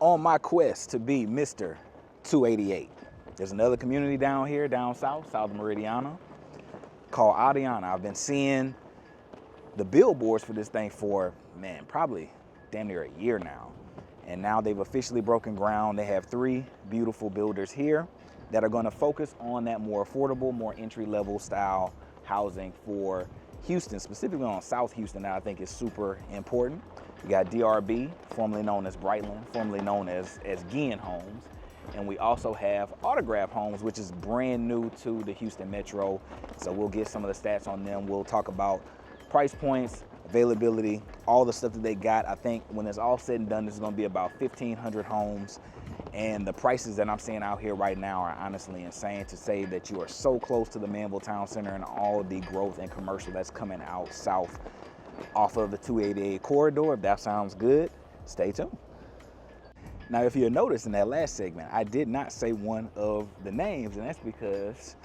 on my quest to be Mr. 288. There's another community down here, down south of Meridiana, called Aldeana. I've been seeing the billboards for this thing for, man, probably damn near a year now. And now they've officially broken ground. They have 3 beautiful builders here that are gonna focus on that more affordable, more entry-level style housing for Houston, specifically on South Houston, that I think is super important. We got DRB, formerly known as Brightland, formerly known as DRB Homes. And we also have Autograph Homes, which is brand new to the Houston Metro. So we'll get some of the stats on them. We'll talk about price points, availability, all the stuff that they got. I think when it's all said and done, this is gonna be about 1,500 homes. And the prices that I'm seeing out here right now are honestly insane, to say that you are so close to the Manville Town Center and all the growth and commercial that's coming out south off of the 288 corridor. If that sounds good, stay tuned. Now, if you'll notice in that last segment, I did not say one of the names, and that's because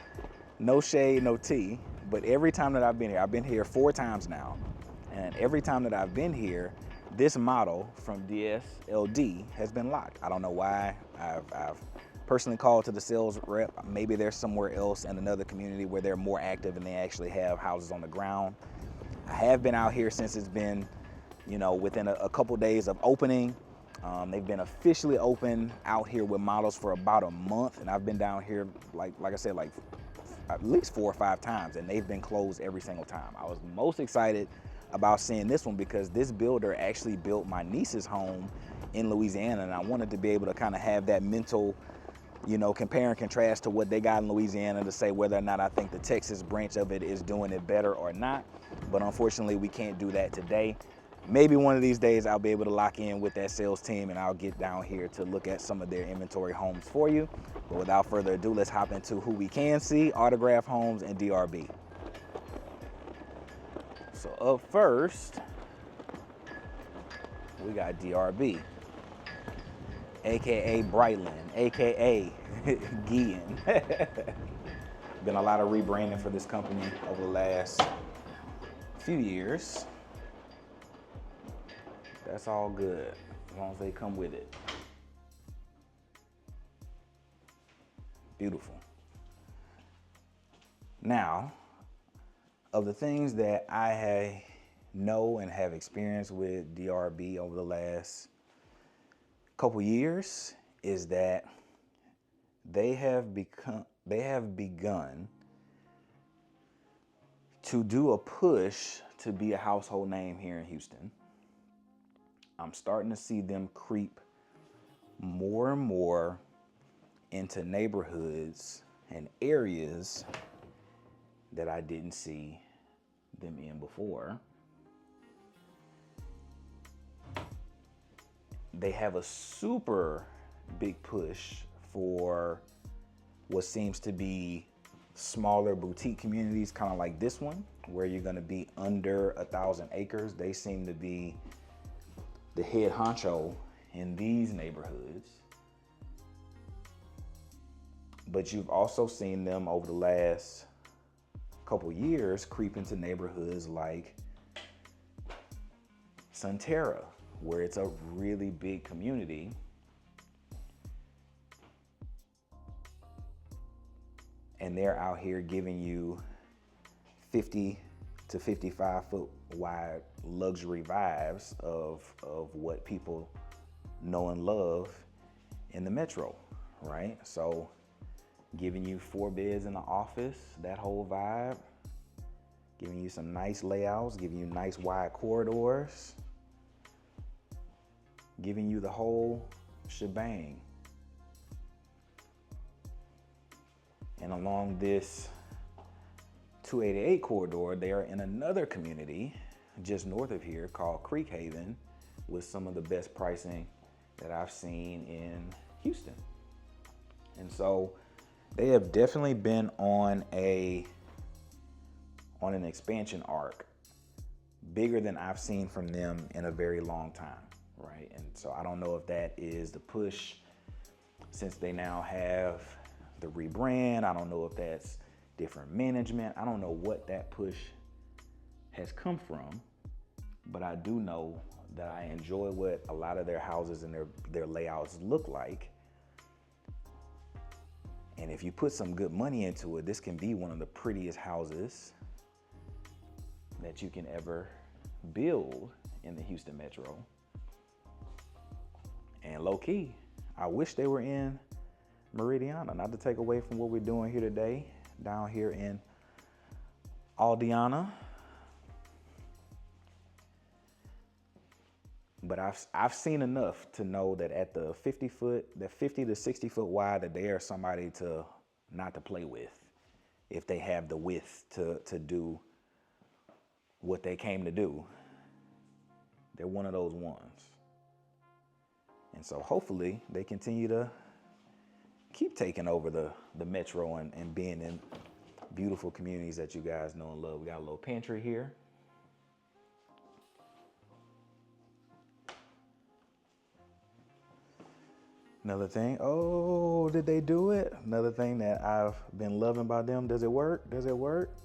no shade, no tea, but every time that I've been here 4 times now, and every time that I've been here, this model from DSLD has been locked. I don't know why. I've personally called to the sales rep. Maybe they're somewhere else in another community where they're more active and they actually have houses on the ground. I have been out here since it's been, you know, within a couple days of opening. They've been officially open out here with models for about a month, and I've been down here, like I said, like at least 4 or 5 times, and they've been closed every single time. I was most excited about seeing this one because this builder actually built my niece's home in Louisiana, and I wanted to be able to kind of have that mental, you know, compare and contrast to what they got in Louisiana to say whether or not I think the Texas branch of it is doing it better or not. But unfortunately, we can't do that today. Maybe one of these days I'll be able to lock in with that sales team and I'll get down here to look at some of their inventory homes for you. But without further ado, let's hop into who we can see: Autograph Homes and DRB. So up first, we got DRB, AKA Brightland, AKA Guillen. Been a lot of rebranding for this company over the last few years. That's all good, as long as they come with it. Beautiful. Now, of the things that I know and have experienced with DRB over the last couple years is that they have begun to do a push to be a household name here in Houston. I'm starting to see them creep more and more into neighborhoods and areas that I didn't see them in before. They have a super big push for what seems to be smaller boutique communities, kind of like this one, where you're gonna be under 1,000 acres. They seem to be the head honcho in these neighborhoods. But you've also seen them over the last couple years creep into neighborhoods like Sunterra, where it's a really big community. And they're out here giving you 50 to 55 foot wide luxury vibes of what people know and love in the metro, right? So giving you 4 beds in the office, that whole vibe, giving you some nice layouts, giving you nice wide corridors, giving you the whole shebang. And along this 288 corridor, they are in another community just north of here called Creek Haven, with some of the best pricing that I've seen in Houston. And so they have definitely been on an expansion arc, bigger than I've seen from them in a very long time, right? And so I don't know if that is the push since they now have the rebrand. I don't know if that's different management. I don't know what that push has come from, but I do know that I enjoy what a lot of their houses and their layouts look like. And if you put some good money into it, this can be one of the prettiest houses that you can ever build in the Houston Metro. And low key, I wish they were in Meridiana, not to take away from what we're doing here today, down here in Aldeana. But I've seen enough to know that at the 50 to 60 foot wide, that they are somebody to not to play with if they have the width to do what they came to do. They're one of those ones. And so hopefully they continue to keep taking over the metro and being in beautiful communities that you guys know and love. We got a little pantry here. Another thing, oh, did they do it? Another thing that I've been loving about them. Does it work? Does it work?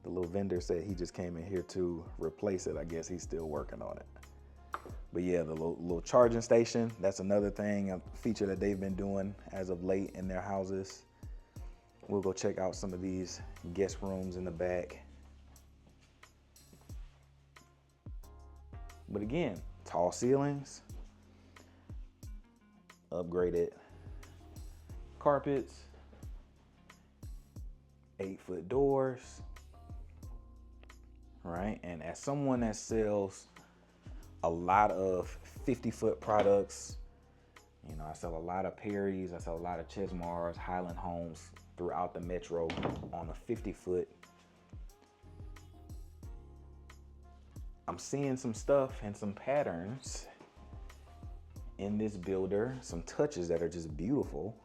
The little vendor said he just came in here to replace it. I guess he's still working on it. But yeah, the little charging station, that's another thing, a feature that they've been doing as of late in their houses. We'll go check out some of these guest rooms in the back. But again, tall ceilings, upgraded carpets, 8-foot doors, right? And as someone that sells a lot of 50-foot products, you know, I sell a lot of Perry's, I sell a lot of Chesmars, Highland Homes throughout the metro on a 50-foot. I'm seeing some stuff and some patterns in this builder, some touches that are just beautiful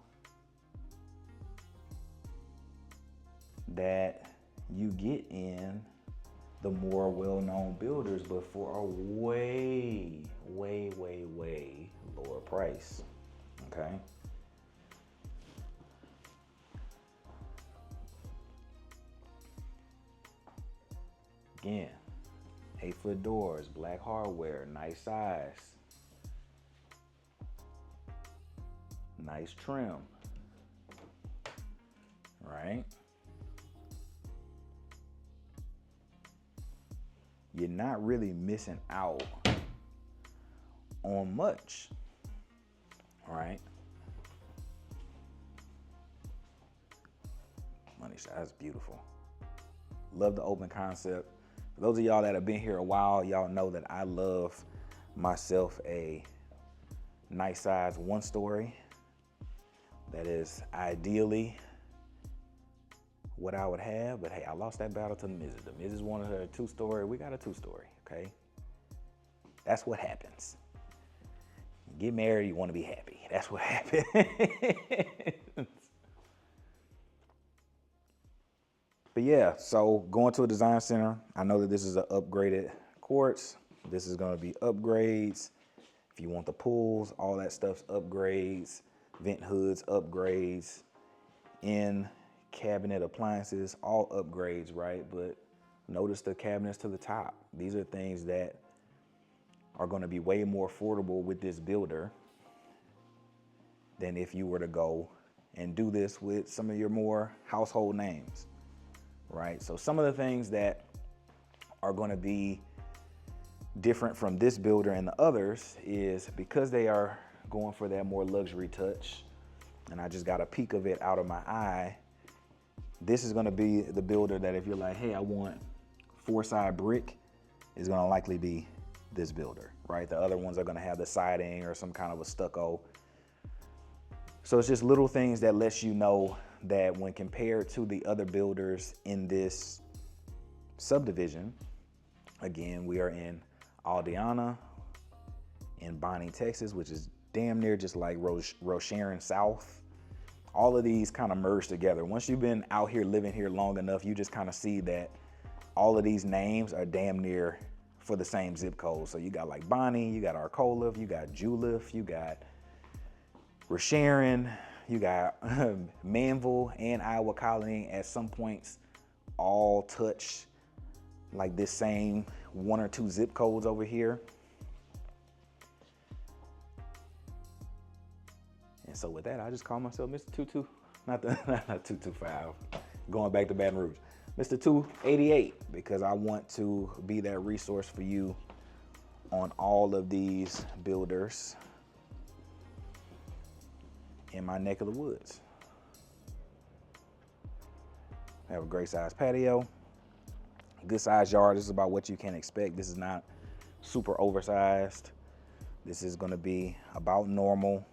that you get in the more well-known builders, but for a way lower price, okay? Again, 8-foot doors, black hardware, nice size, nice trim, right? You're not really missing out on much, right? Money shot, that's beautiful. Love the open concept. For those of y'all that have been here a while, y'all know that I love myself a nice size 1-story. That is ideally what I would have, but hey, I lost that battle to the Mrs. The Mrs. wanted her a 2-story, we got a 2-story, okay? That's what happens. You get married, you want to be happy. That's what happens. But yeah, so going to a design center, I know that this is an upgraded quartz. This is gonna be upgrades. If you want the pools, all that stuff's upgrades. Vent hoods, upgrades. In cabinet appliances, all upgrades, right? But notice the cabinets to the top. These are things that are going to be way more affordable with this builder than if you were to go and do this with some of your more household names, right? So some of the things that are going to be different from this builder and the others is because they are going for that more luxury touch, and I just got a peek of it out of my eye. This is gonna be the builder that if you're like, hey, I want 4-side brick, is gonna likely be this builder, right? The other ones are gonna have the siding or some kind of a stucco. So it's just little things that lets you know that when compared to the other builders in this subdivision, again, we are in Aldeana, in Bonney, Texas, which is damn near just like Rosharon South. All of these kind of merge together. Once you've been out here living here long enough, you just kind of see that all of these names are damn near for the same zip code. So you got like Bonney, you got Arcola, you got Juliff, you got Rosharon, you got Manville and Iowa Colony at some points all touch like this same 1 or 2 zip codes over here. And so with that, I just call myself Mr. 22, not 225, going back to Baton Rouge. Mr. 288, because I want to be that resource for you on all of these builders in my neck of the woods. I have a great sized patio, good sized yard. This is about what you can expect. This is not super oversized. This is gonna be about normal.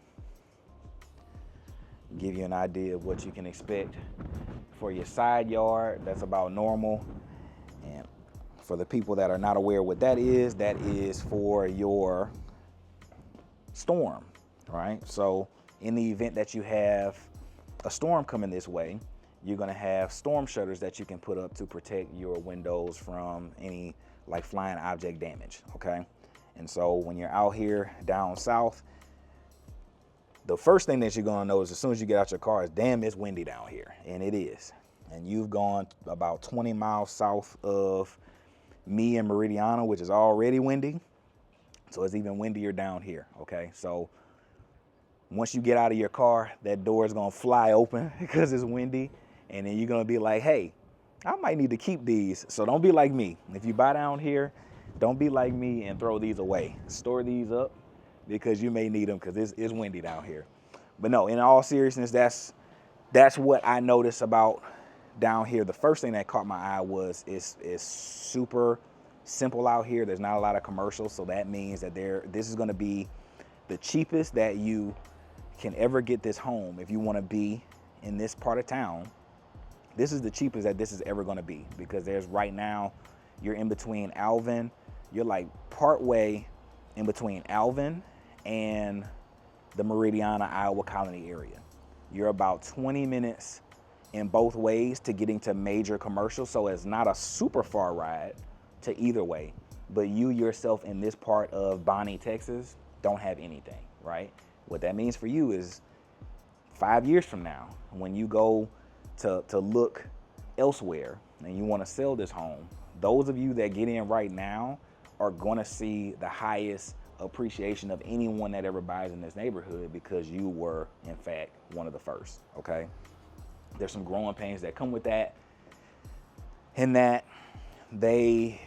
Give you an idea of what you can expect for your side yard. That's about normal. And for the people that are not aware what that is for your storm, right? So in the event that you have a storm coming this way, you're gonna have storm shutters that you can put up to protect your windows from any like flying object damage, okay? And so when you're out here down south, the first thing that you're gonna notice as soon as you get out your car is, damn, it's windy down here, and it is. And you've gone about 20 miles south of me in Meridiana, which is already windy. So it's even windier down here, okay? So once you get out of your car, that door is gonna fly open because it's windy. And then you're gonna be like, hey, I might need to keep these. So don't be like me. If you buy down here, don't be like me and throw these away. Store these up because you may need them because it's windy down here. But no, in all seriousness, that's what I noticed about down here. The first thing that caught my eye was it's super simple out here. There's not a lot of commercials. So that means that this is gonna be the cheapest that you can ever get this home. If you wanna be in this part of town, this is the cheapest that this is ever gonna be, because there's right now, you're in between Alvin, you're like part way in between Alvin and the Meridiana, Iowa Colony area. You're about 20 minutes in both ways to getting to major commercials. So it's not a super far ride to either way, but you yourself in this part of Bonney, Texas, don't have anything, right? What that means for you is 5 years from now, when you go to look elsewhere and you want to sell this home, those of you that get in right now are going to see the highest appreciation of anyone that ever buys in this neighborhood, because you were in fact one of the first, okay? There's some growing pains that come with that, in that they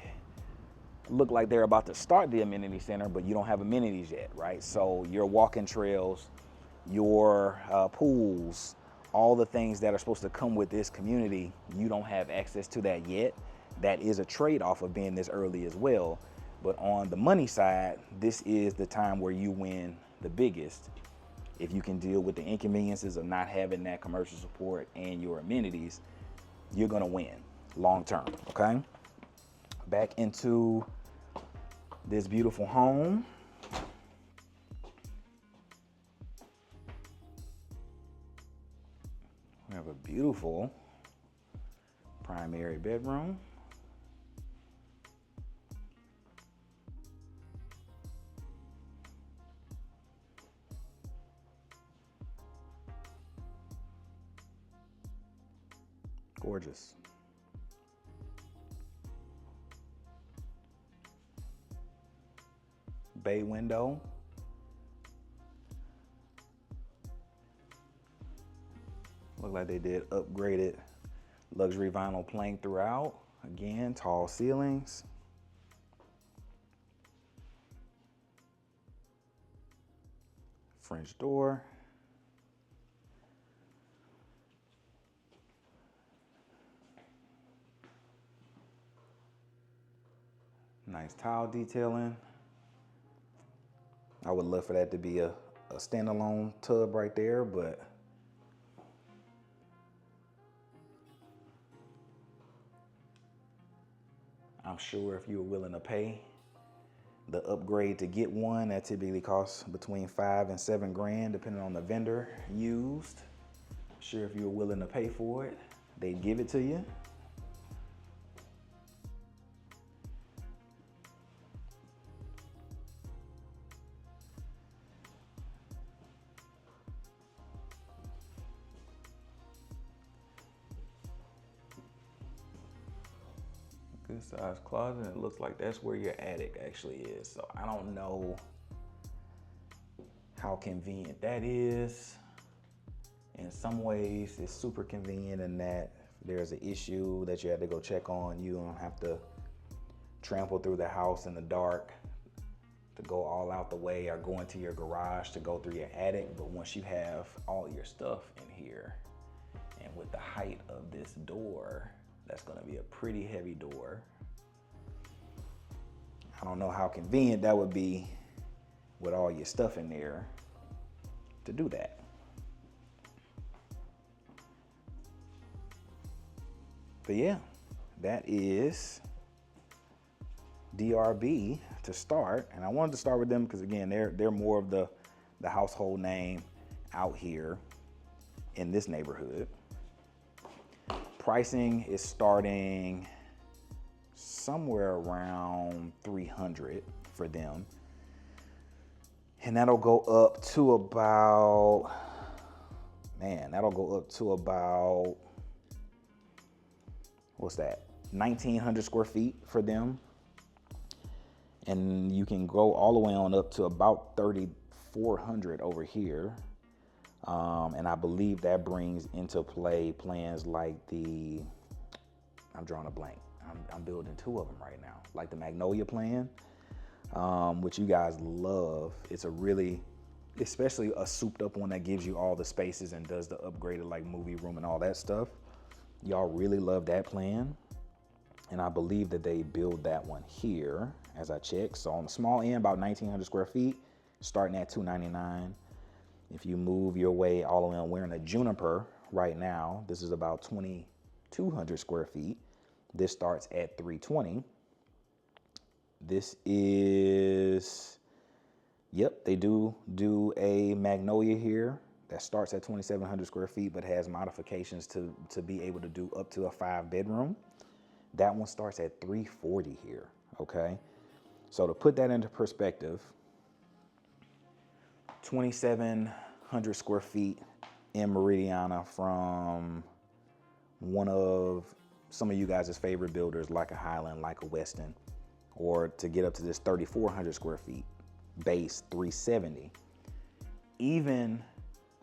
look like they're about to start the amenity center, but you don't have amenities yet, right? So your walking trails, your pools, all the things that are supposed to come with this community, you don't have access to that yet. That is a trade-off of being this early as well. But on the money side, this is the time where you win the biggest. If you can deal with the inconveniences of not having that commercial support and your amenities, you're gonna win long term, okay? Back into this beautiful home. We have a beautiful primary bedroom. Gorgeous. Bay window. Look like they did upgraded luxury vinyl plank throughout. Again, tall ceilings. French door. Nice tile detailing. I would love for that to be a standalone tub right there, but I'm sure if you were willing to pay the upgrade to get one, that typically costs between $5 and $7 grand, depending on the vendor used. I'm sure if you were willing to pay for it, they'd give it to you. good size closet, and it looks like that's where your attic actually is. So I don't know how convenient that is. In some ways, it's super convenient in that if there's an issue that you had to go check on, you don't have to trample through the house in the dark to go all out the way or go into your garage to go through your attic. But once you have all your stuff in here, and with the height of this door, that's gonna be a pretty heavy door. I don't know how convenient that would be with all your stuff in there to do that. But yeah, that is DRB to start. And I wanted to start with them because again, they're more of the household name out here in this neighborhood. Pricing is starting somewhere around 300 for them. And that'll go up to about, what's that? 1,900 square feet for them. And you can go all the way on up to about 3,400 over here. And I believe that brings into play plans like I'm drawing a blank. I'm building two of them right now, like the Magnolia plan, which you guys love. It's a really, especially a souped up one that gives you all the spaces and does the upgraded like movie room and all that stuff. Y'all really love that plan. And I believe that they build that one here as I check. So on the small end, about 1,900 square feet, starting at $299. If you move your way all the way on, we're in a Juniper right now. This is about 2,200 square feet. This starts at $320. This is, yep, they do a Magnolia here that starts at 2,700 square feet, but has modifications to be able to do up to a 5-bedroom. That one starts at $340 here, okay? So to put that into perspective, 2,700 square feet in Meridiana from one of some of you guys' favorite builders, like a Highland, like a Weston, or to get up to this 3,400 square feet, base $370. Even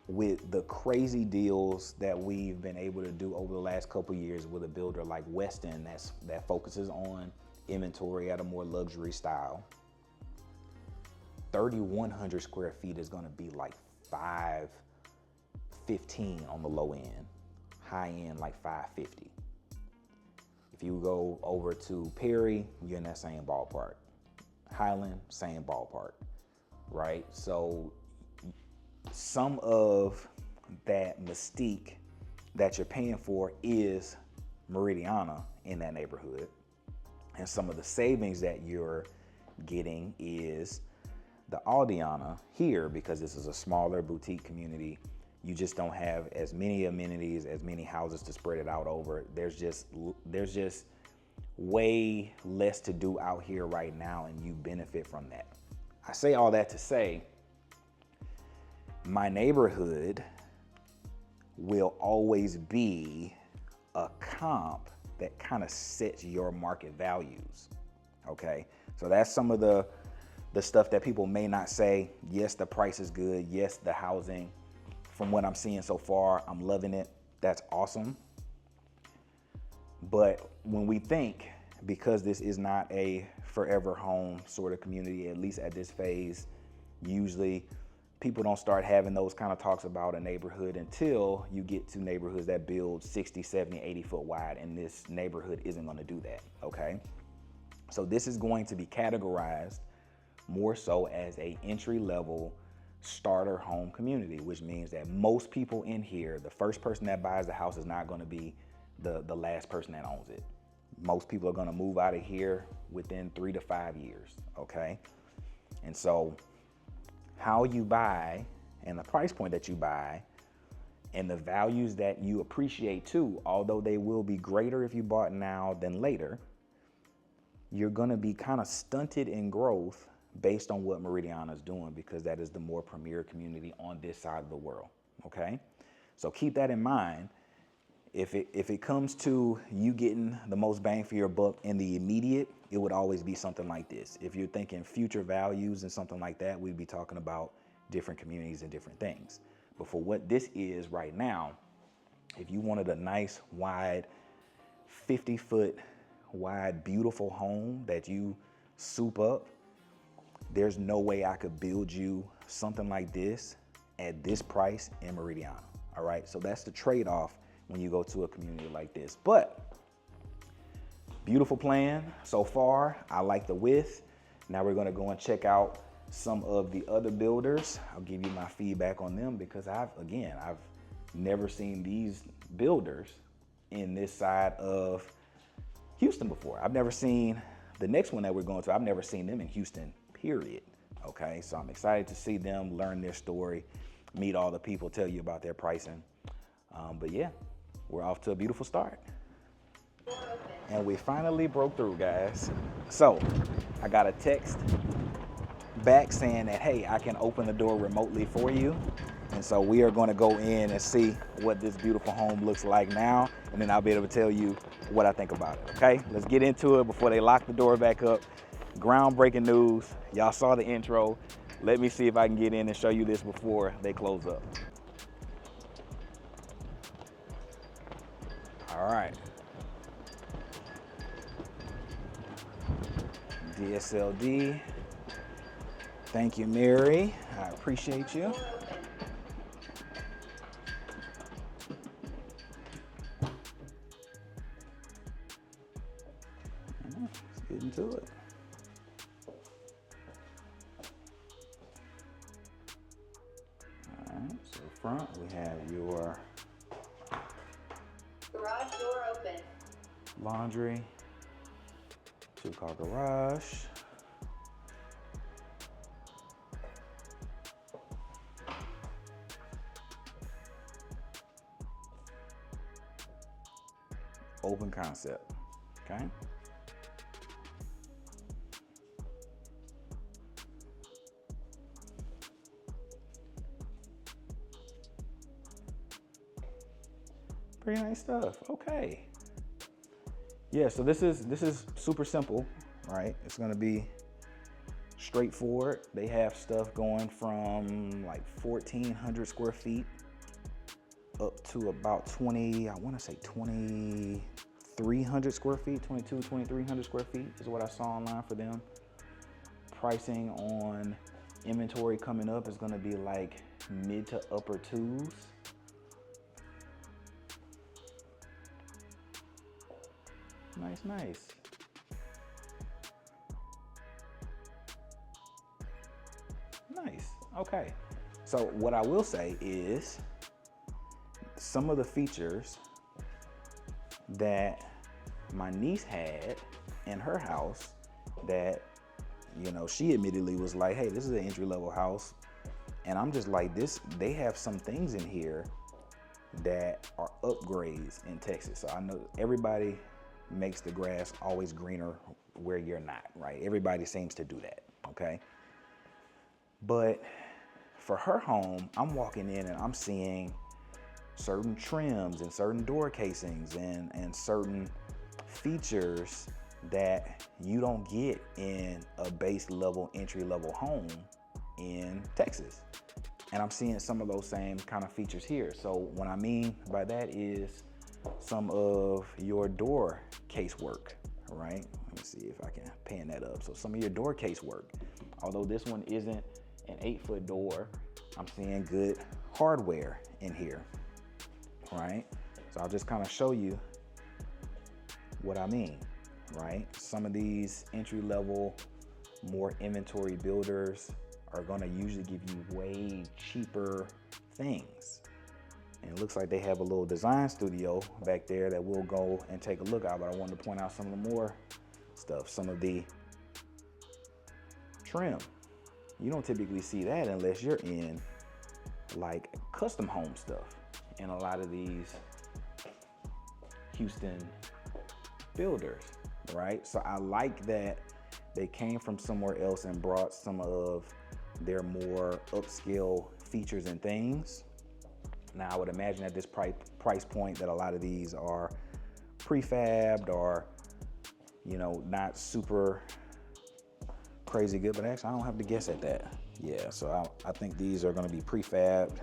with the crazy deals that we've been able to do over the last couple years with a builder like Weston that focuses on inventory at a more luxury style, 3,100 square feet is gonna be like $515 on the low end, high end like $550. If you go over to Perry, you're in that same ballpark. Highland, same ballpark, right? So some of that mystique that you're paying for is Meridiana in that neighborhood. And some of the savings that you're getting is the Aldeana here, because this is a smaller boutique community. You just don't have as many amenities, as many houses to spread it out over. There's just way less to do out here right now, and you benefit from that. I say all that to say, my neighborhood will always be a comp that kind of sets your market values, okay? So that's some of the stuff that people may not say. Yes, the price is good. Yes, the housing, from what I'm seeing so far, I'm loving it. That's awesome. But when we think, because this is not a forever home sort of community, at least at this phase, usually people don't start having those kind of talks about a neighborhood until you get to neighborhoods that build 60, 70, 80 foot wide, and this neighborhood isn't gonna do that, okay? So this is going to be categorized more so as a entry-level starter home community, which means that most people in here, the first person that buys the house is not gonna be the last person that owns it. Most people are gonna move out of here within 3 to 5 years, okay? And so how you buy and the price point that you buy and the values that you appreciate too, although they will be greater if you bought now than later, you're gonna be kind of stunted in growth based on what Meridiana is doing, because that is the more premier community on this side of the world, okay? So keep that in mind. if it comes to you getting the most bang for your buck in the immediate, it would always be something like this. If you're thinking future values and something like that, we'd be talking about different communities and different things. But for what this is right now, if you wanted a nice, wide, 50-foot wide, beautiful home that you soup up, there's no way I could build you something like this at this price in Meridiana. All right, so that's the trade-off when you go to a community like this. But beautiful plan so far. I like the width. Now we're gonna go and check out some of the other builders. I'll give you my feedback on them because I've never seen these builders in this side of Houston before. I've never seen the next one that we're going to, I've never seen them in Houston, period. Okay, so I'm excited to see them, learn their story, meet all the people, tell you about their pricing. But yeah, we're off to a beautiful start. And we finally broke through, guys. So I got a text back saying that, hey, I can open the door remotely for you. And so we are going to go in and see what this beautiful home looks like now, and then I'll be able to tell you what I think about it, okay? Let's get into it before they lock the door back up. Groundbreaking news. Y'all saw the intro. Let me see if I can get in and show you this before they close up. All right. DSLD. Thank you, Mary. I appreciate you. Let's get into it. All right, so front we have your garage door open. Laundry, 2-car garage. Open concept, okay? Pretty nice stuff, okay. Yeah, so this is super simple, right? It's gonna be straightforward. They have stuff going from like 1,400 square feet up to about 2,300 square feet, 2,300 square feet is what I saw online for them. Pricing on inventory coming up is gonna be like mid to upper twos. Nice, nice. Nice, okay. So what I will say is some of the features that my niece had in her house that, you know, she admittedly was like, hey, this is an entry-level house. And I'm just like, they have some things in here that are upgrades in Texas. So I know everybody makes the grass always greener where you're not, right? Everybody seems to do that, okay? But for her home, I'm walking in and I'm seeing certain trims and certain door casings and certain features that you don't get in a base level, entry level home in Texas. And I'm seeing some of those same kind of features here. So what I mean by that is some of your door case work, right? Let me see if I can pan that up. So some of your door case work, although this one isn't an 8-foot door, I'm seeing good hardware in here, right? So I'll just kind of show you what I mean, right? Some of these entry-level, more inventory builders are gonna usually give you way cheaper things. And it looks like they have a little design studio back there that we'll go and take a look at, but I wanted to point out some of the more stuff, some of the trim. You don't typically see that unless you're in like custom home stuff in a lot of these Houston builders, right? So I like that they came from somewhere else and brought some of their more upscale features and things. Now, I would imagine at this price point that a lot of these are prefabbed or, you know, not super crazy good, but actually I don't have to guess at that. Yeah, so I think these are gonna be prefabbed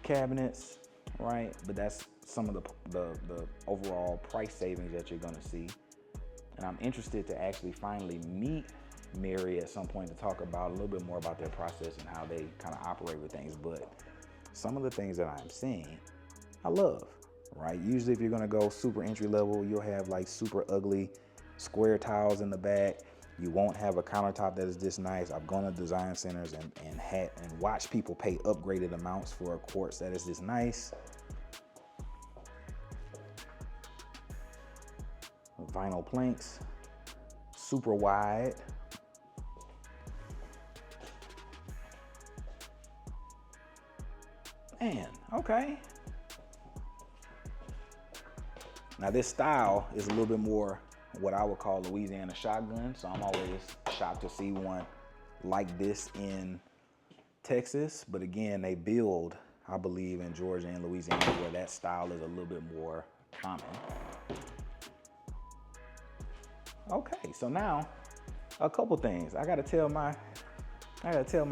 cabinets, right? But that's some of the overall price savings that you're gonna see. And I'm interested to actually finally meet Mary at some point to talk about a little bit more about their process and how they kind of operate with things. But some of the things that I'm seeing, I love, right? Usually if you're gonna go super entry level, you'll have like super ugly square tiles in the back. You won't have a countertop that is this nice. I've gone to design centers and watched people pay upgraded amounts for a quartz that is this nice. Vinyl planks, super wide. Man, okay. Now this style is a little bit more what I would call Louisiana shotgun, so I'm always shocked to see one like this in Texas. But again, they build, I believe, in Georgia and Louisiana where that style is a little bit more common. Okay, so now a couple things. I gotta tell my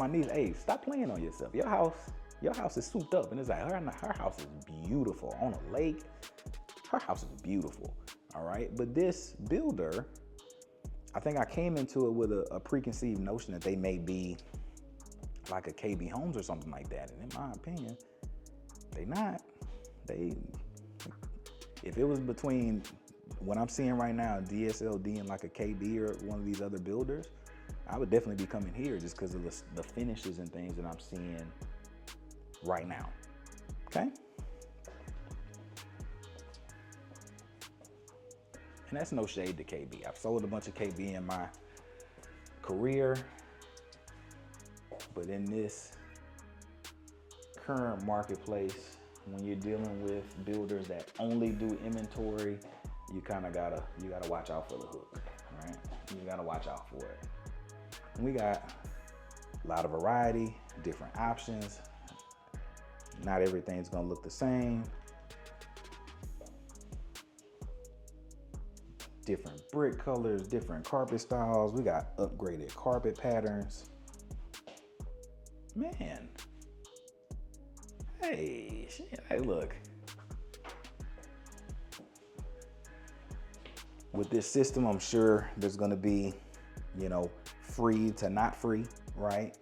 niece, hey, stop playing on yourself. Your house is souped up, and it's like her house is beautiful on a lake. Her house is beautiful, all right? But this builder, I think I came into it with a preconceived notion that they may be like a KB Homes or something like that. And in my opinion, they not. If it was between what I'm seeing right now, DSLD and like a KB or one of these other builders, I would definitely be coming here just because of the finishes and things that I'm seeing right now, okay? And that's no shade to KB. I've sold a bunch of KB in my career, but in this current marketplace, when you're dealing with builders that only do inventory, you gotta watch out for the hook, right? You gotta watch out for it. And we got a lot of variety, different options. Not everything's gonna look the same. Different brick colors, different carpet styles. We got upgraded carpet patterns. Man, hey, shit, hey, look. With this system, I'm sure there's gonna be, you know, free to not free, right?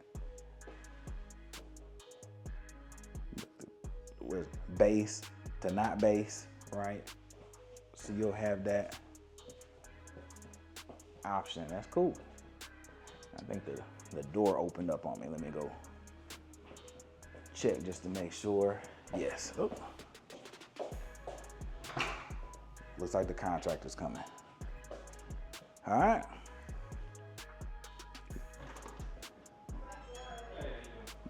With base to not base, right? So you'll have that option. That's cool. I think the door opened up on me. Let me go check just to make sure. Yes. Oh. Looks like the contractor's coming. All right.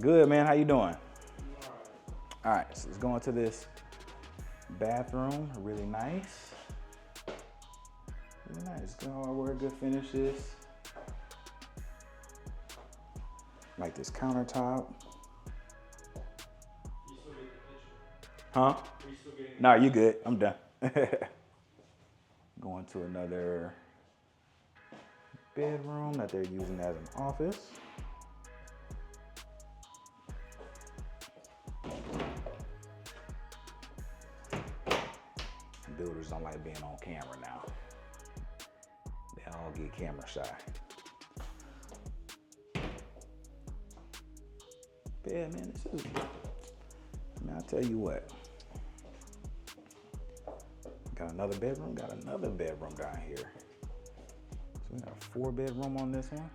Good, man. How you doing? All right, so let's go into this bathroom. Really nice. Really nice. Good hardware, good finishes. Like this countertop. Huh? No, you good. I'm done. Going to another bedroom that they're using as an office. Builders don't like being on camera now. They all get camera shy. But yeah, man, I'll tell you what. Got another bedroom down here. So we got a 4-bedroom on this one.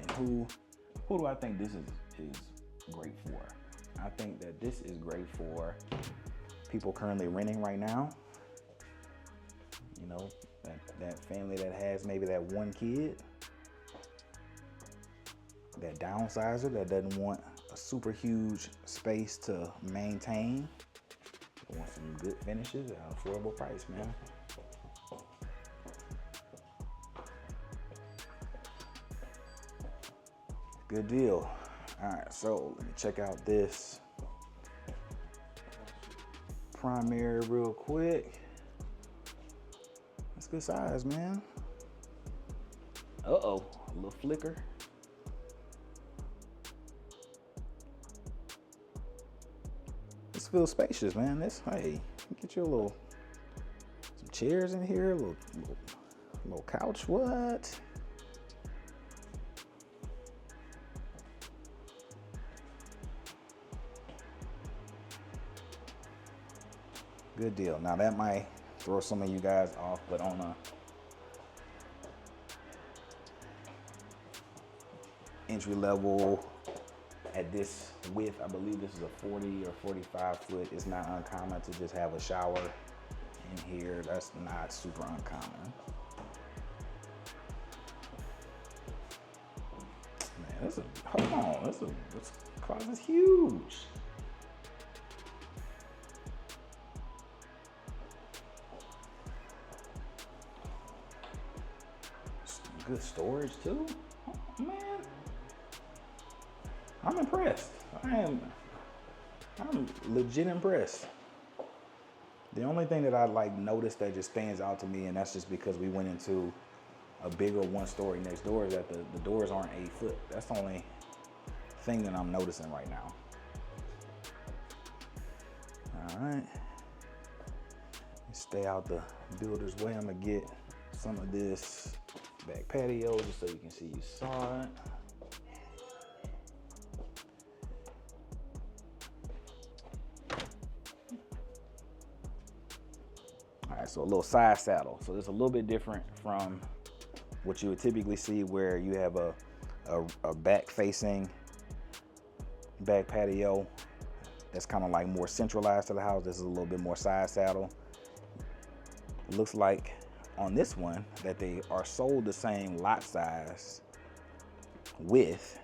And who do I think this is great for? I think that this is great for people currently renting right now. You know, that family that has maybe that one kid, that downsizer that doesn't want a super huge space to maintain. They want some good finishes at an affordable price, man. Good deal. All right, so let me check out this primary real quick. That's good size, man. Uh-oh, a little flicker. This feels spacious, man. This, hey, get you a little, some chairs in here, a little couch, what? Good deal. Now that might throw some of you guys off, but on a entry level at this width, I believe this is a 40 or 45 foot. It's not uncommon to just have a shower in here. That's not super uncommon. Man, hold on, this closet is huge. Good storage too. Oh, man, I'm impressed. I'm legit impressed. The only thing that I like noticed that just stands out to me, and that's just because we went into a bigger one-story next door, is that the doors aren't 8 foot. That's the only thing that I'm noticing right now. All right, stay out the builder's way. I'm gonna get some of this back patio just so you can see you saw it. All right, so a little side saddle. So it's a little bit different from what you would typically see, where you have a back facing back patio that's kind of like more centralized to the house. This is a little bit more side saddle. It looks like on this one that they are sold the same lot size width,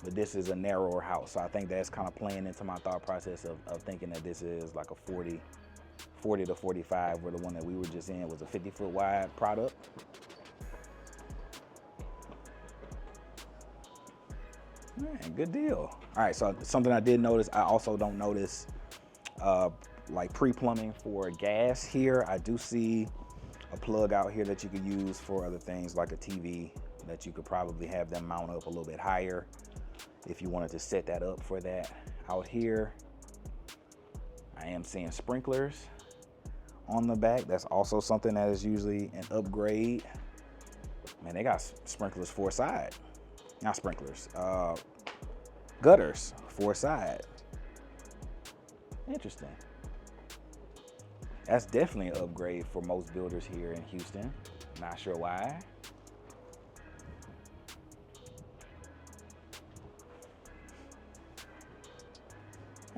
but this is a narrower house. So I think that's kind of playing into my thought process of thinking that this is like a 40 to 45, where the one that we were just in was a 50 foot wide product. Man, good deal. All right, so something I did notice, I also don't notice like pre-plumbing for gas here. I do see a plug out here that you could use for other things like a TV, that you could probably have them mount up a little bit higher if you wanted to set that up for that. Out here, I am seeing sprinklers on the back. That's also something that is usually an upgrade. Man, they got sprinklers for side. Not sprinklers, gutters for side. Interesting. That's definitely an upgrade for most builders here in Houston. Not sure why.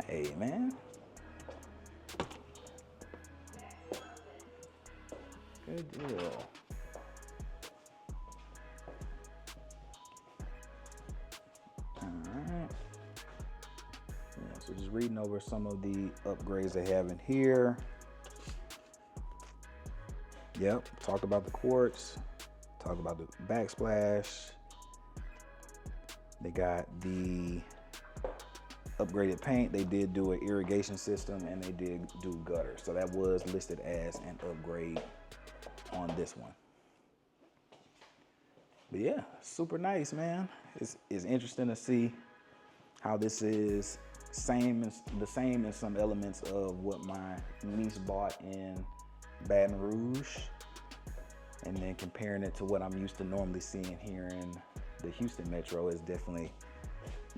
Hey, man. Good deal. All right. Yeah, so just reading over some of the upgrades they have in here. Yep, talked about the quartz, talked about the backsplash. They got the upgraded paint. They did do an irrigation system, and they did do gutter. So that was listed as an upgrade on this one. But yeah, super nice, man. It's interesting to see how this is the same in some elements of what my niece bought in Baton Rouge, and then comparing it to what I'm used to normally seeing here in the Houston metro. Is definitely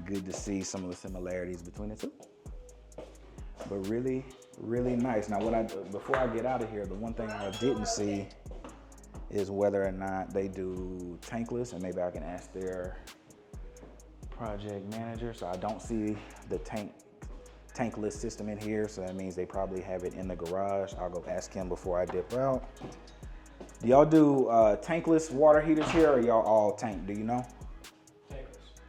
good to see some of the similarities between the two. But really, really nice. Now, before I get out of here, the one thing I didn't see is whether or not they do tankless, and maybe I can ask their project manager. So I don't see the tankless system in here, so that means they probably have it in the garage. I'll go ask him before I dip out. Do y'all do tankless water heaters here, or y'all all tank? Do you know?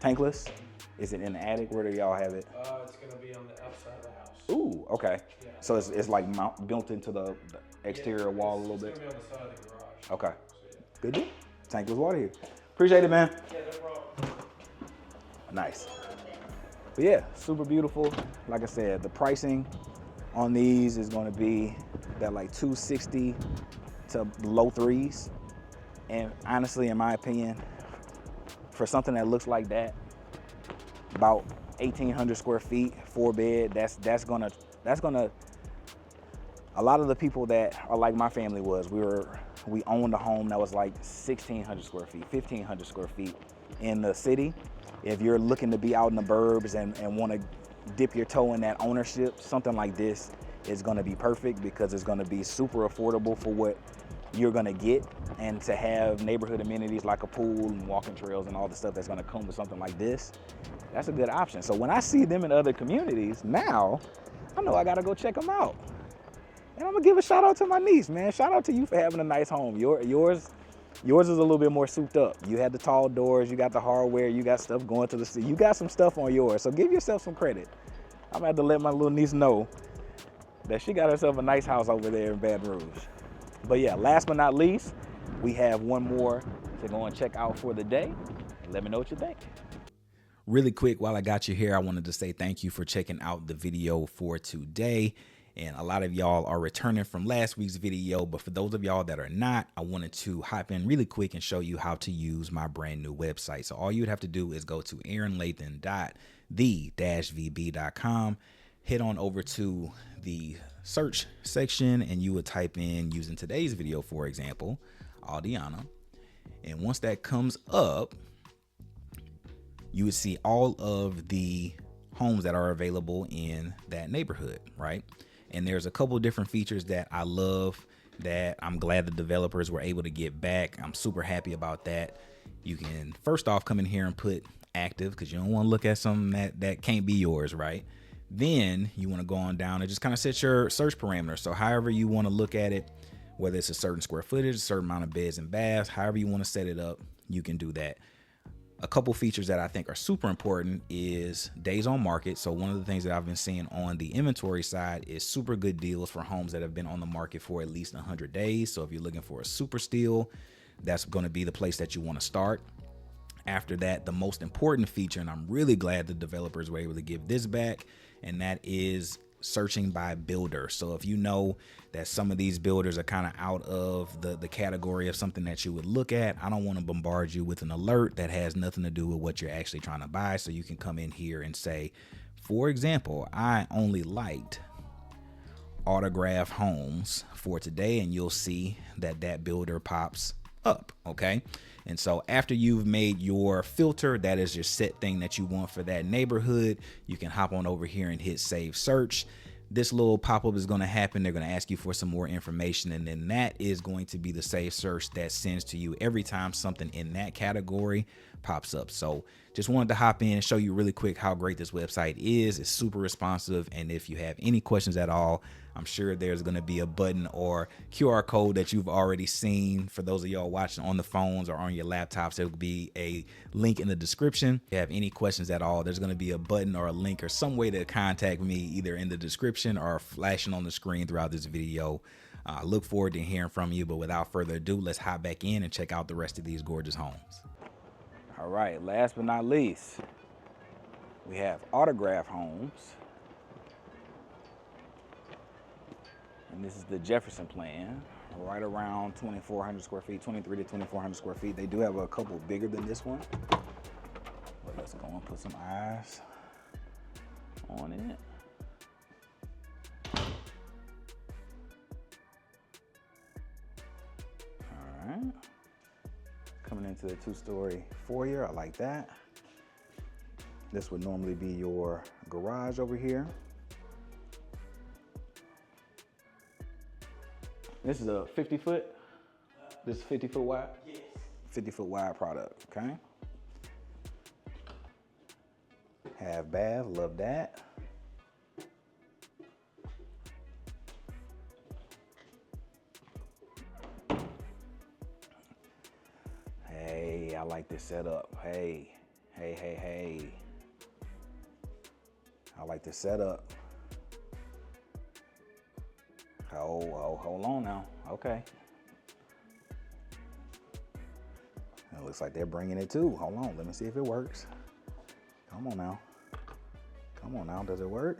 Tankless. Is it in the attic? Where do y'all have it? It's gonna be on the outside of the house. Ooh, okay. Yeah. So it's like built into the exterior wall a little bit? It's gonna be on the side of the garage. Okay. So, yeah. Good deal. Tankless water heater. Appreciate it, man. Yeah, no problem. Nice. But yeah, super beautiful. Like I said, the pricing on these is going to be that like 260 to low threes. And honestly, in my opinion, for something that looks like that, about 1,800 square feet, 4-bed, that's gonna, a lot of the people that are like my family was, we owned a home that was like 1,600 square feet, 1,500 square feet in the city. If you're looking to be out in the burbs and want to dip your toe in that ownership, something like this is going to be perfect because it's going to be super affordable for what you're going to get, and to have neighborhood amenities like a pool and walking trails and all the stuff that's going to come with something like this, that's a good option. So when I see them in other communities, now I know I got to go check them out. And I'm going to give a shout out to my niece, man. Shout out to you for having a nice home. Yours is a little bit more souped up. You had the tall doors, you got the hardware, you got stuff going to the city. You got some stuff on yours, so give yourself some credit. I'm gonna have to let my little niece know that she got herself a nice house over there in Baton Rouge. But yeah, last but not least, we have one more to go and check out for the day. Let me know what you think. Really quick, while I got you here, I wanted to say thank you for checking out the video for today. And a lot of y'all are returning from last week's video, but for those of y'all that are not, I wanted to hop in really quick and show you how to use my brand new website. So all you'd have to do is go to aaronlathan.the-vb.com, head on over to the search section, and you would type in, using today's video, for example, Aldeana. And once that comes up, you would see all of the homes that are available in that neighborhood, right? And there's a couple of different features that I love that I'm glad the developers were able to get back. I'm super happy about that. You can first off come in here and put active, because you don't want to look at something that can't be yours, right? Then you want to go on down and just kind of set your search parameters. So however you want to look at it, whether it's a certain square footage, a certain amount of beds and baths, however you want to set it up, you can do that. A couple features that I think are super important is days on market. So one of the things that I've been seeing on the inventory side is super good deals for homes that have been on the market for at least 100 days. So if you're looking for a super steal, that's going to be the place that you want to start. After that, the most important feature, and I'm really glad the developers were able to give this back, and that is searching by builder. So if you know that some of these builders are kind of out of the category of something that you would look at, I don't want to bombard you with an alert that has nothing to do with what you're actually trying to buy. So you can come in here and say, for example, I only liked Autograph Homes for today, and you'll see that builder pops up. Okay. And so after you've made your filter, that is your set thing that you want for that neighborhood, you can hop on over here and hit save search. This little pop-up is going to happen. They're going to ask you for some more information, and then that is going to be the save search that sends to you every time something in that category pops up. So just wanted to hop in and show you really quick how great this website is. It's super responsive, and if you have any questions at all, I'm sure there's going to be a button or QR code that you've already seen. For those of y'all watching on the phones or on your laptops, there will be a link in the description. If you have any questions at all, there's going to be a button or a link or some way to contact me, either in the description or flashing on the screen throughout this video. I look forward to hearing from you, but without further ado, let's hop back in and check out the rest of these gorgeous homes. All right, last but not least, we have Autograph Homes. And this is the Jefferson plan, right around 2,400 square feet, 23 to 2,400 square feet. They do have a couple bigger than this one, but let's go and put some eyes on it. All right, coming into the 2-story foyer, I like that. This would normally be your garage over here. This is a 50-foot? This is 50-foot wide? Yes. 50-foot wide product, okay? Half bath, love that. Hey, I like this setup. Hey. I like this setup. Oh, hold on now. Okay. It looks like they're bringing it too. Hold on, let me see if it works. Come on now. Come on now, does it work?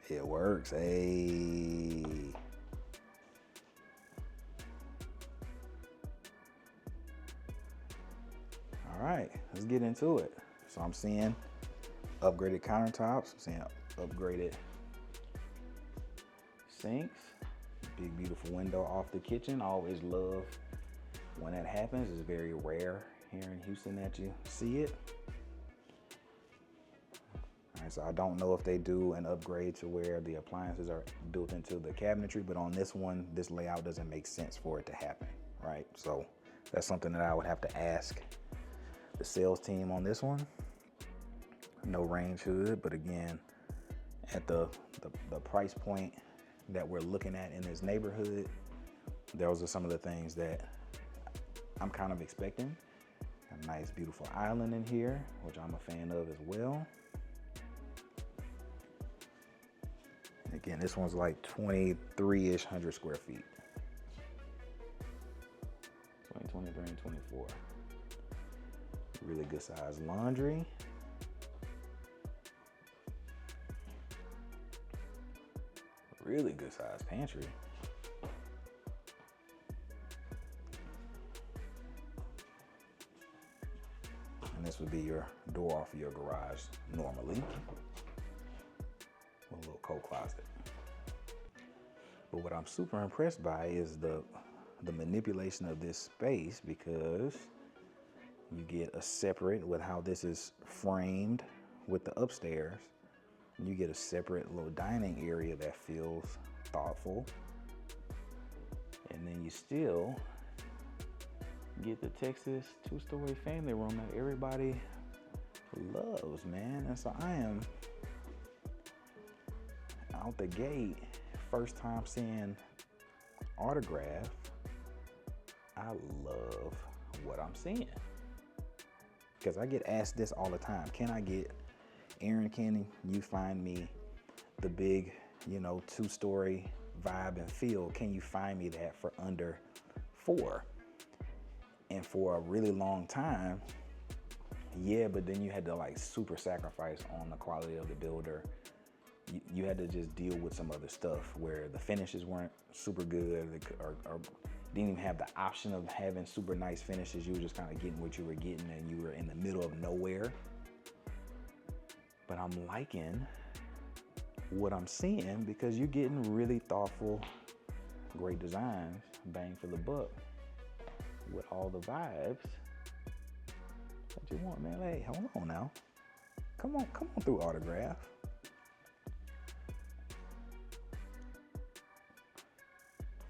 It works, hey. All right, let's get into it. So I'm seeing upgraded countertops, I'm seeing upgraded sinks, big beautiful window off the kitchen. I always love when that happens. It's very rare here in Houston that you see it. All right, so I don't know if they do an upgrade to where the appliances are built into the cabinetry, but on this one, this layout doesn't make sense for it to happen, right? So that's something that I would have to ask the sales team on this one. No range hood, but again, at the price point that we're looking at in this neighborhood, those are some of the things that I'm kind of expecting. A nice beautiful island in here, which I'm a fan of as well. Again, this one's like 23-ish hundred square feet. 23 and 24. Really good size laundry. Really good size pantry. And this would be your door off of your garage normally. A little coat closet. But what I'm super impressed by is the manipulation of this space, because you get a separate with how this is framed with the upstairs. You get a separate little dining area that feels thoughtful. And then you still get the Texas two-story family room that everybody loves, man. And so I am out the gate, first time seeing Autograph. I love what I'm seeing, because I get asked this all the time. Can I get, Aaron, can you find me the big, two-story vibe and feel? Can you find me that for under $4? And for a really long time, yeah, but then you had to like super sacrifice on the quality of the builder. You had to just deal with some other stuff where the finishes weren't super good, or didn't even have the option of having super nice finishes. You were just kind of getting what you were getting, and you were in the middle of nowhere. But I'm liking what I'm seeing, because you're getting really thoughtful, great designs, bang for the buck, with all the vibes that you want, man. Hey, hold on now. Come on through Autograph.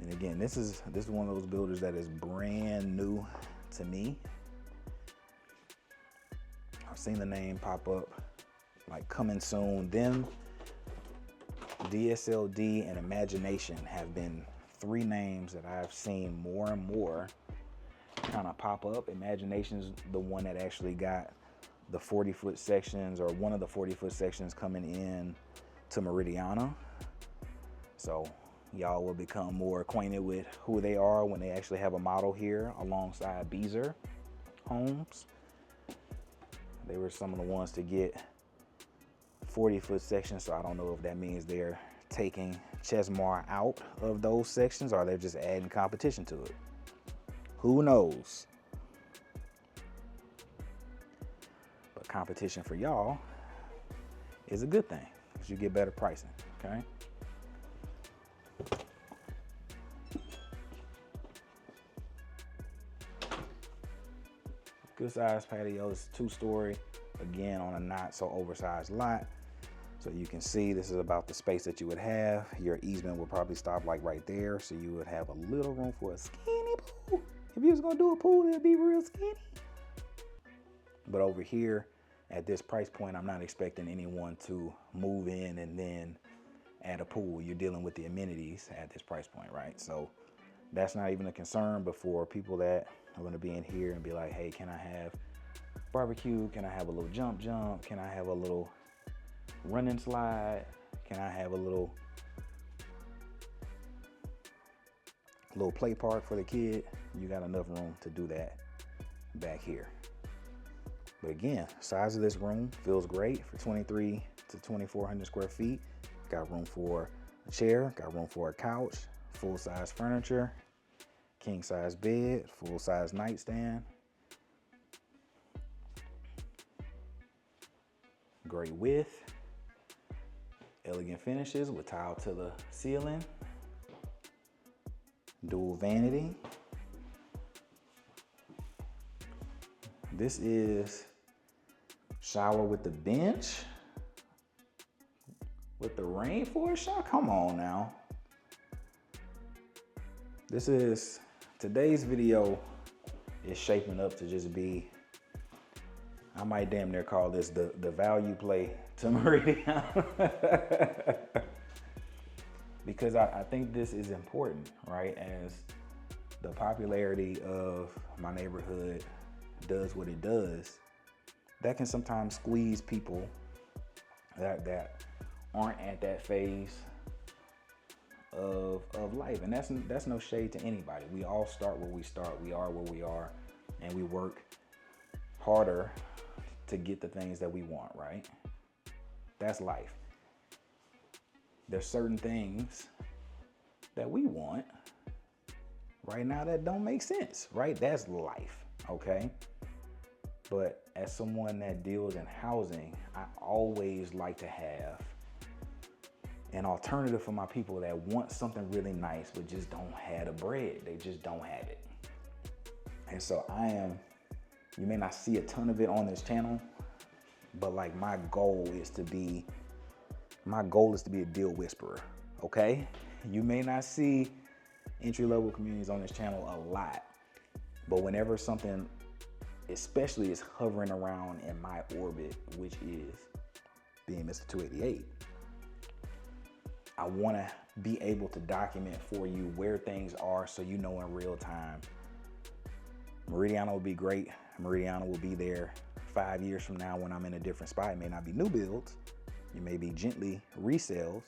And again, this is one of those builders that is brand new to me. I've seen the name pop up, like coming soon. Them, DSLD, and Imagination have been 3 names that I've seen more and more kind of pop up. Imagination's the one that actually got the 40-foot sections, or one of the 40-foot sections, coming in to Meridiana. So y'all will become more acquainted with who they are when they actually have a model here alongside DRB Homes. They were some of the ones to get 40-foot sections, so I don't know if that means they're taking Chesmar out of those sections, or they're just adding competition to it. Who knows? But competition for y'all is a good thing, because you get better pricing, okay? Good size patio. It's 2-story, again, on a not so oversized lot. So you can see this is about the space that you would have. Your easement would probably stop like right there, so you would have a little room for a skinny pool. If you was gonna do a pool, it'd be real skinny. But over here, at this price point, I'm not expecting anyone to move in and then add a pool. You're dealing with the amenities at this price point, right? So that's not even a concern. But for people that are gonna be in here and be like, hey, can I have barbecue? Can I have a little jump? Can I have a little run and slide? Can I have a little play park for the kid? You got enough room to do that back here. But again, size of this room feels great for 23 to 2,400 square feet. Got room for a chair, got room for a couch, full-size furniture, king-size bed, full-size nightstand. Great width, elegant finishes with tile to the ceiling, dual vanity. This is shower with the bench with the rainforest shower. Come on now. Today's video is shaping up to just be, I might damn near call this the value play to Meridiana. Because I think this is important, right? As the popularity of my neighborhood does what it does, that can sometimes squeeze people that aren't at that phase of life. And that's no shade to anybody. We all start where we start. We are where we are, and we work harder to get the things that we want, right? That's life. There's certain things that we want right now that don't make sense, right? That's life, okay? But as someone that deals in housing, I always like to have an alternative for my people that want something really nice but just don't have the bread. They just don't have it. And so you may not see a ton of it on this channel, but like my goal is to be a deal whisperer, okay? You may not see entry-level communities on this channel a lot, but whenever something especially is hovering around in my orbit, which is being Mr. 288, I want to be able to document for you where things are so you know in real time. Meridiana will be great. Meridiana will be there 5 years from now when I'm in a different spot. It may not be new builds. It may be gently resales,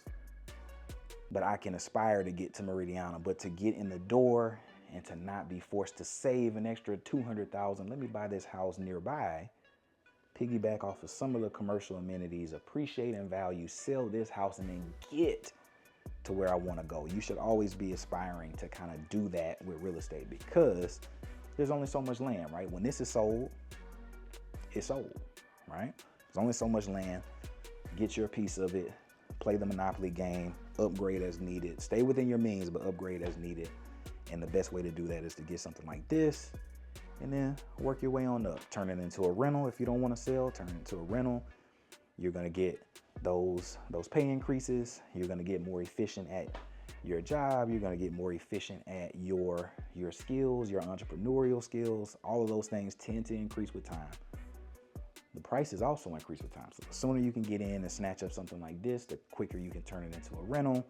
but I can aspire to get to Meridiana. But to get in the door and to not be forced to save an extra $200,000, let me buy this house nearby, piggyback off of some of the commercial amenities, appreciate in value, sell this house, and then get to where I want to go. You should always be aspiring to kind of do that with real estate, because there's only so much land, right? When this is sold, it's sold, right? There's only so much land. Get your piece of it, play the monopoly game, upgrade as needed, stay within your means, but upgrade as needed. And the best way to do that is to get something like this and then work your way on up. Turn it into a rental. If you don't want to sell, turn it into a rental. You're going to get those pay increases. You're going to get more efficient at your job. You're going to get more efficient at your skills, your entrepreneurial skills. All of those things tend to increase with time. The prices also increase with time. So the sooner you can get in and snatch up something like this, the quicker you can turn it into a rental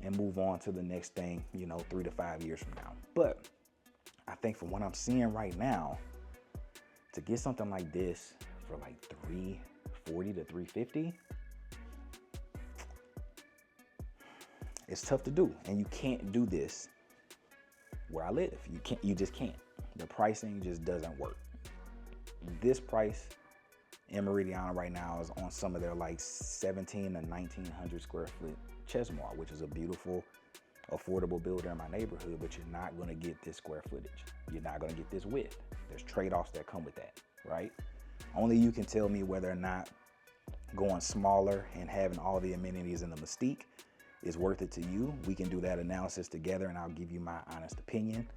and move on to the next thing, 3 to 5 years from now. But I think from what I'm seeing right now, to get something like this for like $340 to $350, it's tough to do. And you can't do this where I live. You just can't. The pricing just doesn't work. This price in Meridiana right now is on some of their like 1,700 to 1,900 square foot Chesmar, which is a beautiful, affordable builder in my neighborhood, but you're not gonna get this square footage. You're not gonna get this width. There's trade-offs that come with that, right? Only you can tell me whether or not going smaller and having all the amenities and the mystique is worth it to you. We can do that analysis together and I'll give you my honest opinion.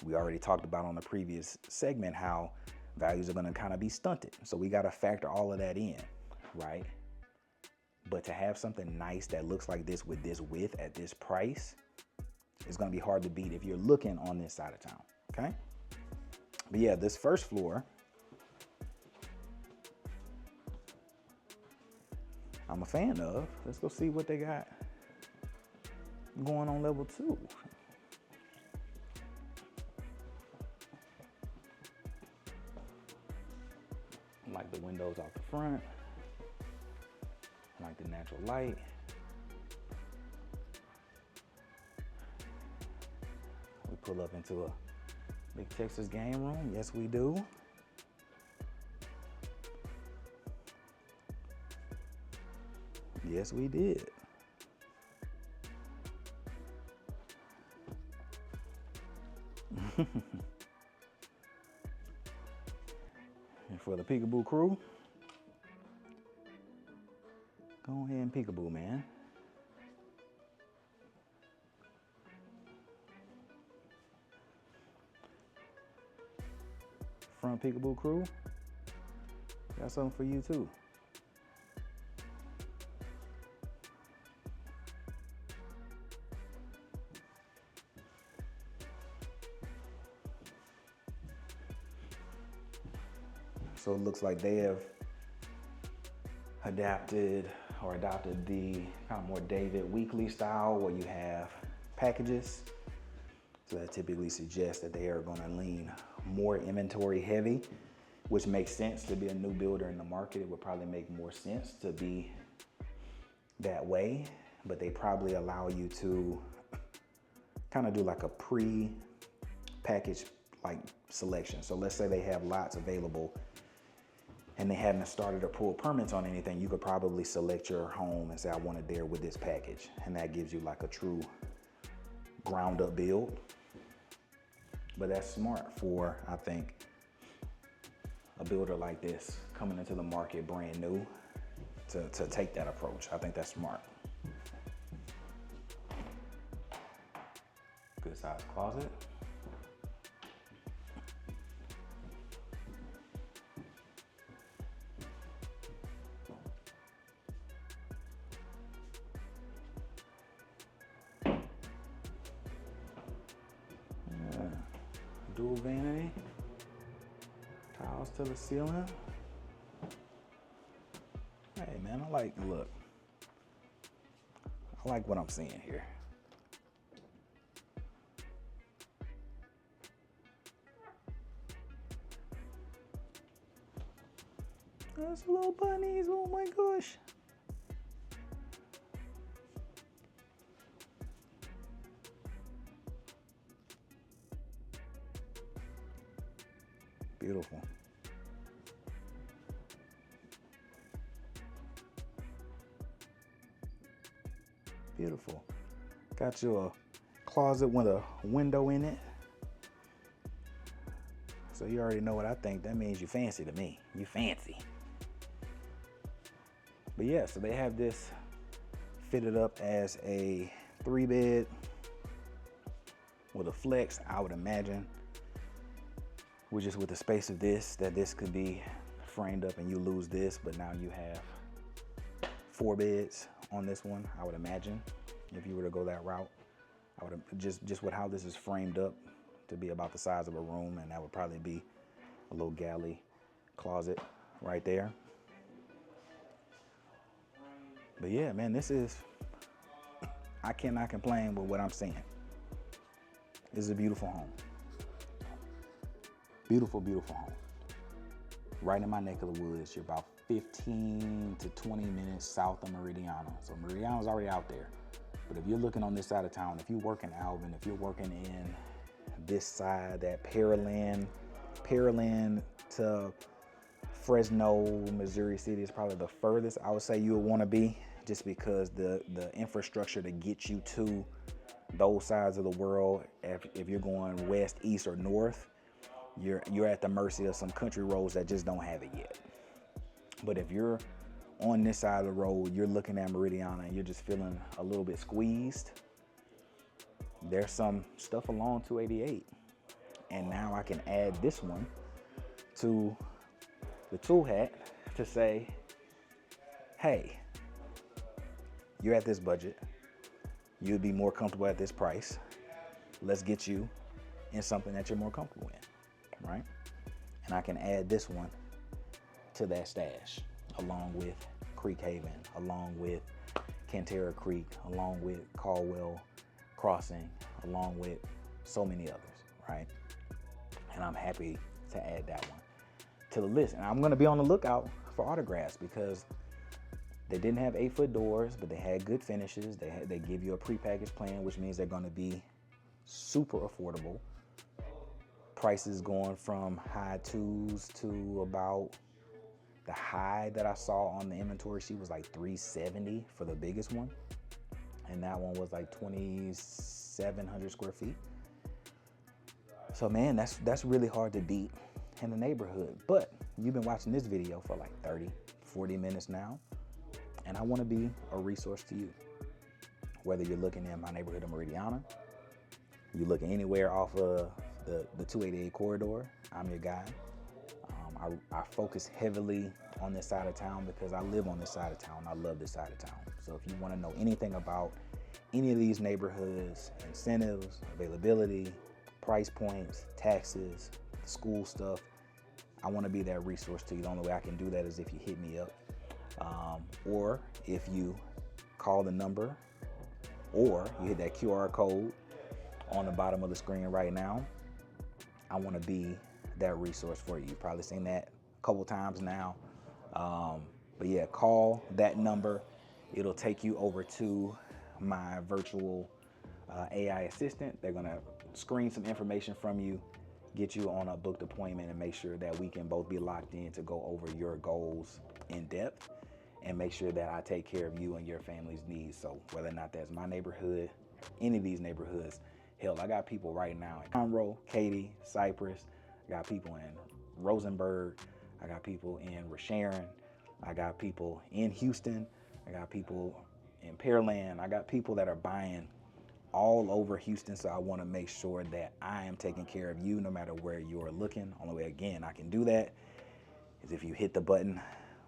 We already talked about on the previous segment how values are gonna kind of be stunted. So we gotta factor all of that in, right? But to have something nice that looks like this with this width at this price, it's gonna be hard to beat if you're looking on this side of town, okay? But yeah, this first floor, I'm a fan of. Let's go see what they got going on level 2. I like the windows out the front. I like the natural light. We pull up into a big Texas game room. Yes, we do. Yes, we did. And for the peekaboo crew, go ahead and peekaboo, man. Front peekaboo crew, got something for you too. So it looks like they have adopted the kind of more David Weekly style where you have packages. So that typically suggests that they are going to lean more inventory heavy, which makes sense to be a new builder in the market. It would probably make more sense to be that way, but they probably allow you to kind of do like a pre-packaged like selection. So let's say they have lots available and they haven't started to pull permits on anything. You could probably select your home and say, I want it there with this package. And that gives you like a true ground up build. But that's smart for, I think, a builder like this coming into the market brand new to take that approach. I think that's smart. Good size closet. Dual vanity, tiles to the ceiling. Hey man, look, I like what I'm seeing here. There's little bunnies, oh my gosh. Beautiful. Beautiful. Got you a closet with a window in it. So you already know what I think. That means you fancy to me. You fancy. But yeah, so they have this fitted up as a 3-bed with a flex, I would imagine. Just with the space of this, that this could be framed up and you lose this, but now you have 4 beds on this one, I would imagine, if you were to go that route. I would just with how this is framed up to be about the size of a room, and that would probably be a little galley closet right there. But yeah, man, I cannot complain with what I'm seeing. This is a beautiful home. Beautiful, beautiful home. Right in my neck of the woods. You're about 15 to 20 minutes south of Meridiana. So Meridiana's already out there. But if you're looking on this side of town, if you work in Alvin, if you're working in this side, that Pearland to Fresno, Missouri City is probably the furthest I would say you would want to be, just because the infrastructure to get you to those sides of the world, if you're going west, east, or north, you're at the mercy of some country roads that just don't have it yet. But if you're on this side of the road, you're looking at Meridiana and you're just feeling a little bit squeezed, there's some stuff along 288. And now I can add this one to the tool hat to say, hey, you're at this budget, you'd be more comfortable at this price. Let's get you in something that you're more comfortable in, right? And I can add this one to that stash, along with Creek Haven, along with Cantera Creek, along with Caldwell Crossing, along with so many others, right? And I'm happy to add that one to the list. And I'm gonna be on the lookout for autographs, because they didn't have 8-foot doors, but they had good finishes. They give you a prepackaged plan, which means they're gonna be super affordable. Prices going from high 2s to about The high that I saw on the inventory sheet was like 370 for the biggest one. And that one was like 2,700 square feet. So man, that's really hard to beat in the neighborhood. But you've been watching this video for like 30, 40 minutes now. And I want to be a resource to you. Whether you're looking in my neighborhood of Meridiana, you're looking anywhere off of the 288 corridor, I'm your guy. I focus heavily on this side of town because I live on this side of town. I love this side of town. So if you want to know anything about any of these neighborhoods, incentives, availability, price points, taxes, school stuff, I want to be that resource to you. The only way I can do that is if you hit me up, or if you call the number, or you hit that QR code on the bottom of the screen right now. I want to be that resource for you. You've probably seen that a couple times now. But yeah, call that number. It'll take you over to my virtual AI assistant. They're gonna screen some information from you, get you on a booked appointment, and make sure that we can both be locked in to go over your goals in depth and make sure that I take care of you and your family's needs. So whether or not that's my neighborhood, any of these neighborhoods, hell, I got people right now in Conroe, Katy, Cypress. I got people in Rosenberg. I got people in Rosharon. I got people in Houston. I got people in Pearland. I got people that are buying all over Houston. So I want to make sure that I am taking care of you no matter where you're looking. Only way, again, I can do that is if you hit the button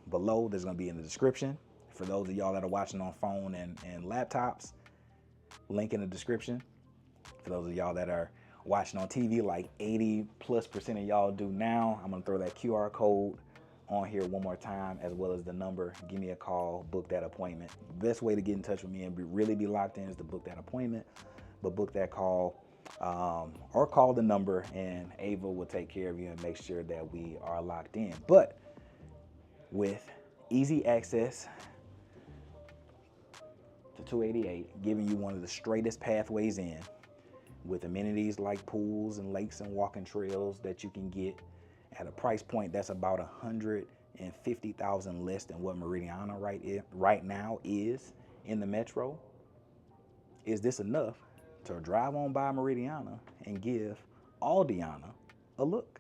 below. There's going to be in the description. For those of y'all that are watching on phone and laptops, link in the description. For those of y'all that are watching on TV, like 80+% of y'all do now, I'm gonna throw that QR code on here one more time, as well as the number. Give me a call, book that appointment. Best way to get in touch with me and really be locked in is to book that appointment, but book that call, or call the number, and Ava will take care of you and make sure that we are locked in. But with easy access to 288, giving you one of the straightest pathways in, with amenities like pools and lakes and walking trails that you can get at a price point that's about $150,000 less than what Meridiana right now is in the metro. Is this enough to drive on by Meridiana and give Aldeana a look?